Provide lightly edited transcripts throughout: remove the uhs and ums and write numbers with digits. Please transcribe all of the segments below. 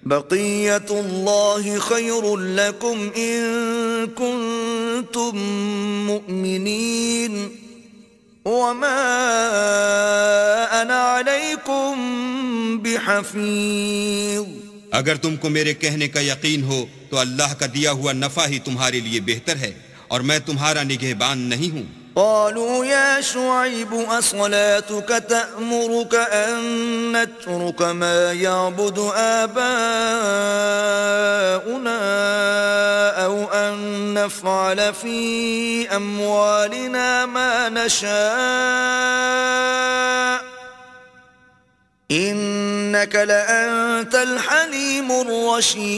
بقية الله خير لكم إن كنتم مؤمنين وما أنا عليكم بحفيظ۔ اگر تم کو میرے کہنے کا یقین ہو تو اللہ کا دیا ہوا نفع ہی تمہارے لیے بہتر ہے، اور میں تمہارا نگہبان نہیں ہوں۔ قالوا يا شعيب أصلاتك تأمرك أن نترك ما يعبد آباؤنا أو أن نفعل في أموالنا ما نشاء إنك لأنت الحليم الرشيد۔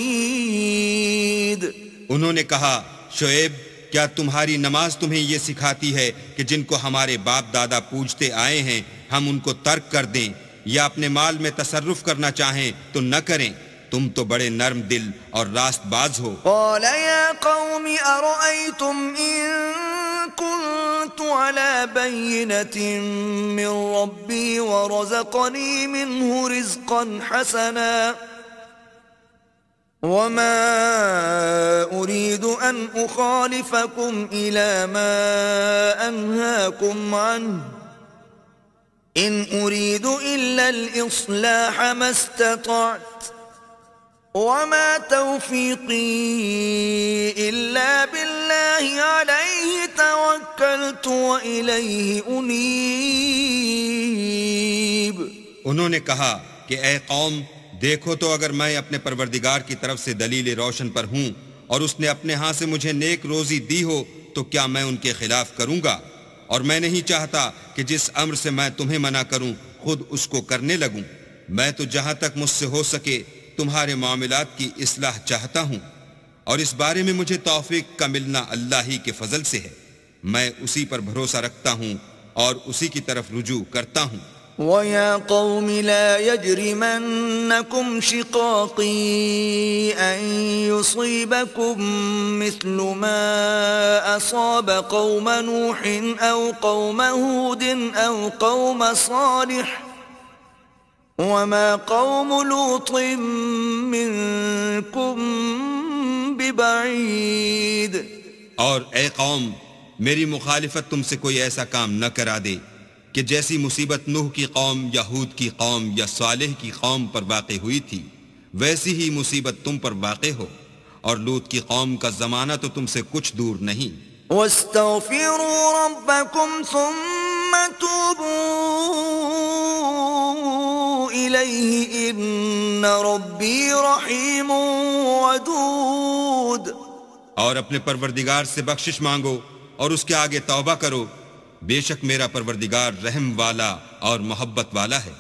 انہوں نے کہا شعیب کیا تمہاری نماز تمہیں یہ سکھاتی ہے کہ جن کو ہمارے باپ دادا پوجتے آئے ہیں ہم ان کو ترک کر دیں یا اپنے مال میں تصرف کرنا چاہیں تو نہ کریں؟ تم تو بڑے نرم دل اور راست باز ہو۔ قال يا قوم أرأيتم إن كنت على بينة من ربي ورزقني منه رزقا حسنا وما أريد أن أخالفكم إلى ما أنهاكم عنه إن أريد إلا الإصلاح ما استطعت وما توفيقي إلا بالله عليه توكلت وإليه أنيب۔ انہوں نے کہا کہ اے قوم دیکھو تو اگر میں اپنے پروردگار کی طرف سے دلیل روشن پر ہوں اور اس نے اپنے ہاں سے مجھے نیک روزی دی ہو تو کیا میں ان کے خلاف کروں گا؟ اور میں نہیں چاہتا کہ جس امر سے میں تمہیں منع کروں خود اس کو کرنے لگوں۔ میں تو جہاں تک مجھ سے ہو سکے تمہارے معاملات کی اصلاح چاہتا ہوں، اور اس بارے میں مجھے توفیق کا ملنا اللہ ہی کے فضل سے ہے۔ میں اسی پر بھروسہ رکھتا ہوں اور اسی کی طرف رجوع کرتا ہوں۔ وَيَا قَوْمِ لَا يَجْرِمَنَّكُمْ شِقَاقِي أَن يُصِيبَكُم مِّثْلُ مَا أَصَابَ قَوْمَ نُوحٍ أَوْ قَوْمَ هُودٍ أَوْ قَوْمَ صَالِحٍ وَمَا قَوْمُ لُوطٍ مِّنكُم بِبَعِيدٍ۔ اور اے قوم میری مخالفت تم سے کوئی ایسا کام نہ کرا دے کہ جیسی مصیبت نوح کی قوم یا ہود کی قوم یا صالح کی قوم پر واقع ہوئی تھی ویسی ہی مصیبت تم پر واقع ہو، اور لوط کی قوم کا زمانہ تو تم سے کچھ دور نہیں۔ وَاسْتَغْفِرُوا رَبَّكُمْ ثُمَّ تُوبُوا إِلَيْهِ إِنَّ رَبِّي رَحِيمٌ وَدُودٌ۔ اور اپنے پروردگار سے بخشش مانگو اور اس کے آگے توبہ کرو، بے شک میرا پروردگار رحم والا اور محبت والا ہے۔